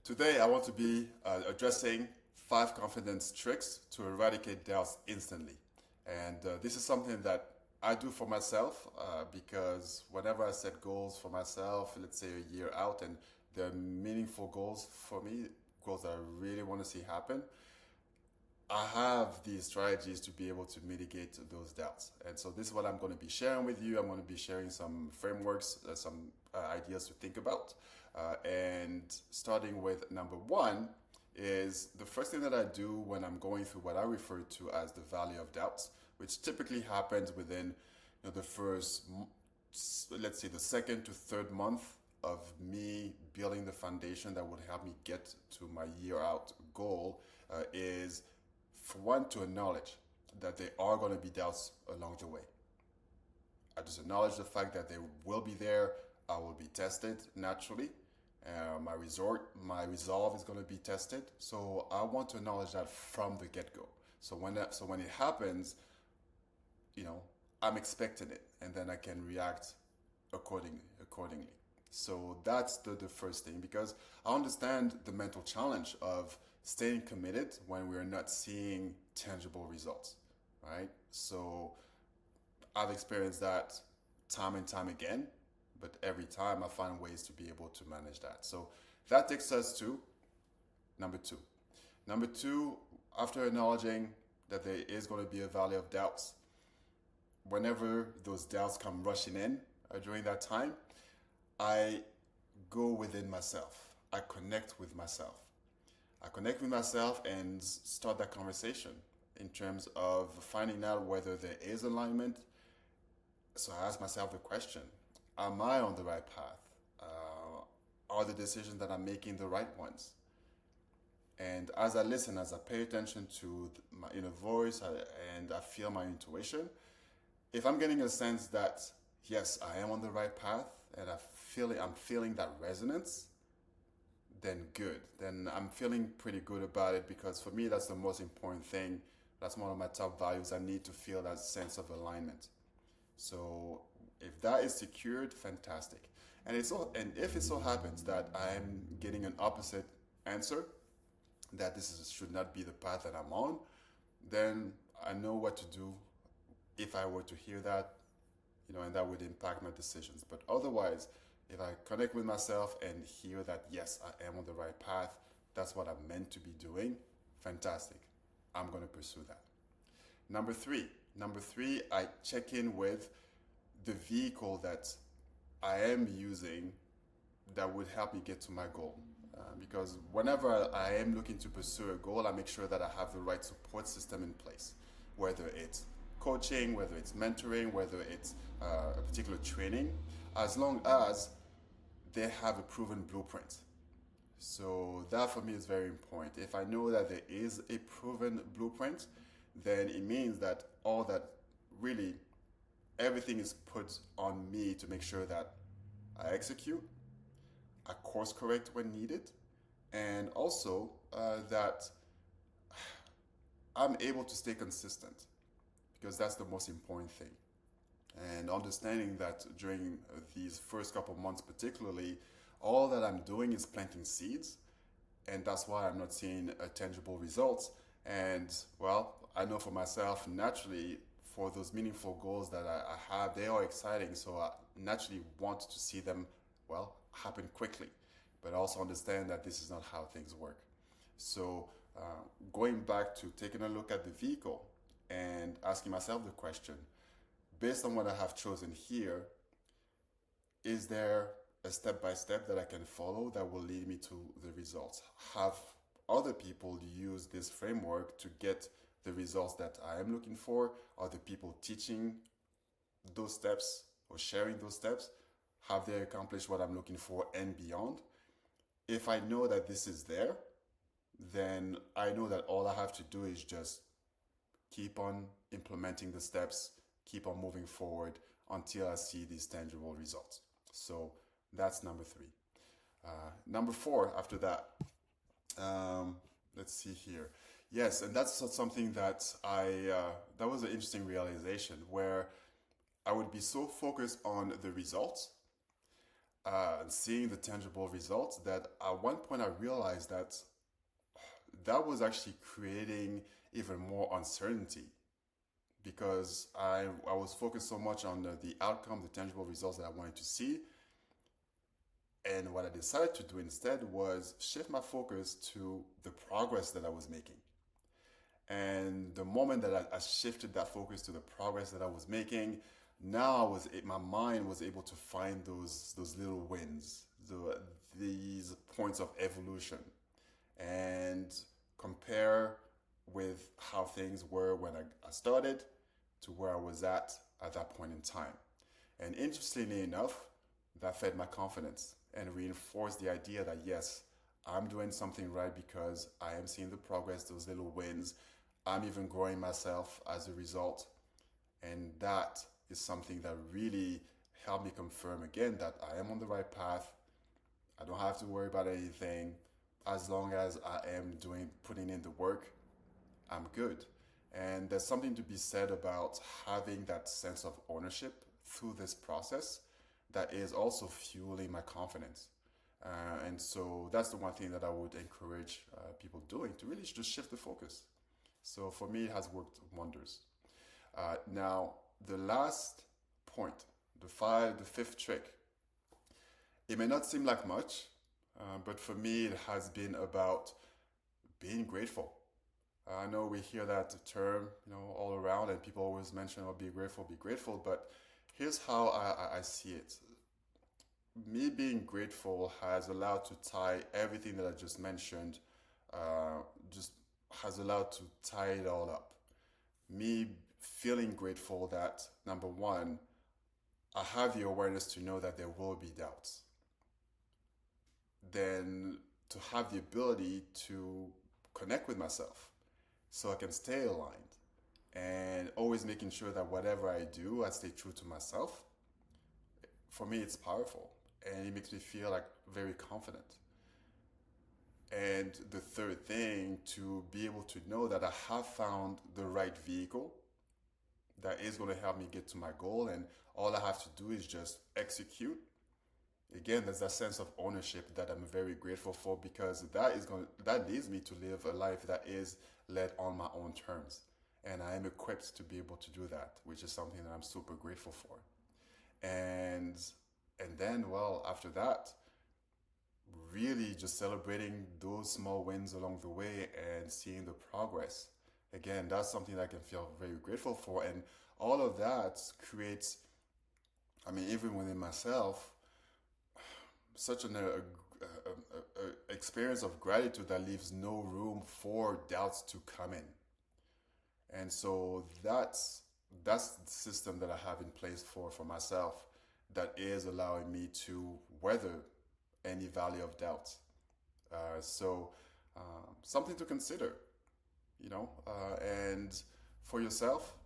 Today, I want to be addressing 5 confidence tricks to eradicate doubts instantly. And this is something that I do for myself because whenever I set goals for myself, let's say a year out, and they're meaningful goals for me, goals that I really want to see happen, I have these strategies to be able to mitigate those doubts. And so this is what I'm going to be sharing with you. I'm going to be sharing some frameworks, some ideas to think about. And starting with number one is the first thing that I do when I'm going through what I refer to as the valley of doubts, which typically happens within the first, let's say the second to third month of me building the foundation that would help me get to my year out goal is for one to acknowledge that there are going to be doubts along the way. I just acknowledge the fact that they will be there. I will be tested naturally. My resolve is going to be tested. So I want to acknowledge that from the get go. So when it happens, you know, I'm expecting it, and then I can react accordingly. So that's the first thing, because I understand the mental challenge of staying committed when we're not seeing tangible results, right? So I've experienced that time and time again, but every time I find ways to be able to manage that. So that takes us to number two. Number two, after acknowledging that there is going to be a valley of doubts, whenever those doubts come rushing in during that time, I go within myself. I connect with myself. I connect with myself and start that conversation in terms of finding out whether there is alignment. So I ask myself the question: am I on the right path? Are the decisions that I'm making the right ones? And as I listen, as I pay attention to my inner voice and I feel my intuition, if I'm getting a sense that yes, I am on the right path, and I'm feeling that resonance, then good. Then I'm feeling pretty good about it, because for me that's the most important thing. That's one of my top values. I need to feel that sense of alignment. So if that is secured, fantastic. And if it so happens that I'm getting an opposite answer, that should not be the path that I'm on, then I know what to do if I were to hear that, and that would impact my decisions. But otherwise, if I connect with myself and hear that, yes, I am on the right path, that's what I'm meant to be doing, fantastic. I'm going to pursue that. Number three, I check in with the vehicle that I am using that would help me get to my goal. Because whenever I am looking to pursue a goal, I make sure that I have the right support system in place, whether it's coaching, whether it's mentoring, whether it's a particular training, as long as they have a proven blueprint. So that for me is very important. If I know that there is a proven blueprint, then it means that really everything is put on me to make sure that I execute, I course correct when needed, and also that I'm able to stay consistent, because that's the most important thing. And understanding that during these first couple months, particularly, all that I'm doing is planting seeds, and that's why I'm not seeing tangible results. And well, I know for myself, naturally, for those meaningful goals that I have, they are exciting, so I naturally want to see them, well, happen quickly. But I also understand that this is not how things work. So going back to taking a look at the vehicle and asking myself the question, based on what I have chosen here, is there a step by step that I can follow that will lead me to the results? Have other people use this framework to get the results that I am looking for? Are the people teaching those steps or sharing those steps? Have they accomplished what I'm looking for and beyond? If I know that this is there, then I know that all I have to do is just keep on implementing the steps, keep on moving forward until I see these tangible results. So that's number three. Number four, after that, let's see here. Yes, and that's something that that was an interesting realization, where I would be so focused on the results, and seeing the tangible results, that at one point I realized that that was actually creating even more uncertainty because I was focused so much on the outcome, the tangible results that I wanted to see. And what I decided to do instead was shift my focus to the progress that I was making. And the moment that I shifted that focus to the progress that I was making, now my mind was able to find those little wins, these points of evolution, and compare with how things were when I started to where I was at that point in time. And interestingly enough, that fed my confidence and reinforced the idea that yes, I'm doing something right because I am seeing the progress, those little wins. I'm even growing myself as a result. And that is something that really helped me confirm again that I am on the right path. I don't have to worry about anything. As long as I am putting in the work, I'm good. And there's something to be said about having that sense of ownership through this process that is also fueling my confidence. And so that's the one thing that I would encourage people doing to really just shift the focus. So for me, it has worked wonders. Now, the last point, the fifth trick, it may not seem like much, but for me, it has been about being grateful. I know we hear that term, all around, and people always mention, "Oh, be grateful." But here's how I see it. Me being grateful has allowed to tie everything that I just mentioned, just has allowed to tie it all up. Me feeling grateful that number one, I have the awareness to know that there will be doubts. Then to have the ability to connect with myself so I can stay aligned and always making sure that whatever I do, I stay true to myself. For me, it's powerful and it makes me feel like very confident. And the third thing, to be able to know that I have found the right vehicle that is going to help me get to my goal, and all I have to do is just execute. Again, there's that sense of ownership that I'm very grateful for because that leads me to live a life that is led on my own terms. And I am equipped to be able to do that, which is something that I'm super grateful for. And then, well, after that, really just celebrating those small wins along the way and seeing the progress. Again, that's something that I can feel very grateful for. And all of that creates, even within myself, such an experience of gratitude that leaves no room for doubts to come in. And so that's the system that I have in place for myself that is allowing me to weather any valley of doubt. So something to consider, and for yourself,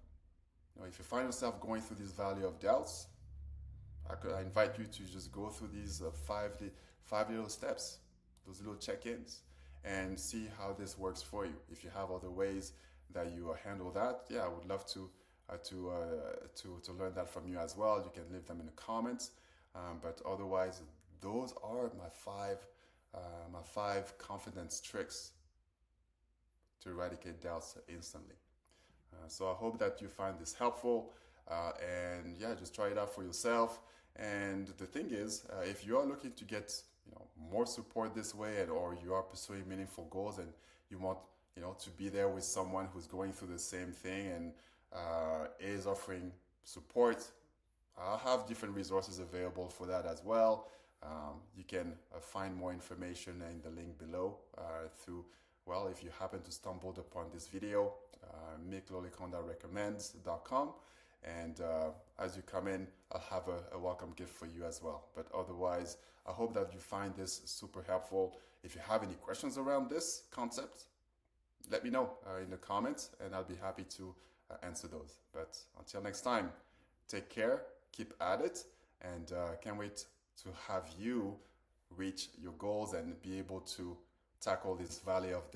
if you find yourself going through this valley of doubts, I invite you to just go through these five little steps, those little check-ins, and see how this works for you. If you have other ways that you handle that, I would love to learn that from you as well. You can leave them in the comments. But otherwise, those are my five confidence tricks to eradicate doubts instantly. So I hope that you find this helpful, and just try it out for yourself. And the thing is, if you are looking to get more support this way, or you are pursuing meaningful goals, and you want to be there with someone who's going through the same thing and is offering support, I'll have different resources available for that as well. You can find more information in the link below if you happen to stumble upon this video, miclolicondarecommends.com. And as you come in, I'll have a welcome gift for you as well. But otherwise, I hope that you find this super helpful. If you have any questions around this concept, let me know in the comments, and I'll be happy to answer those. But until next time, take care, keep at it, and can't wait to have you reach your goals and be able to tackle this valley of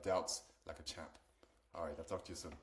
doubts like a champ. All right, I'll talk to you soon.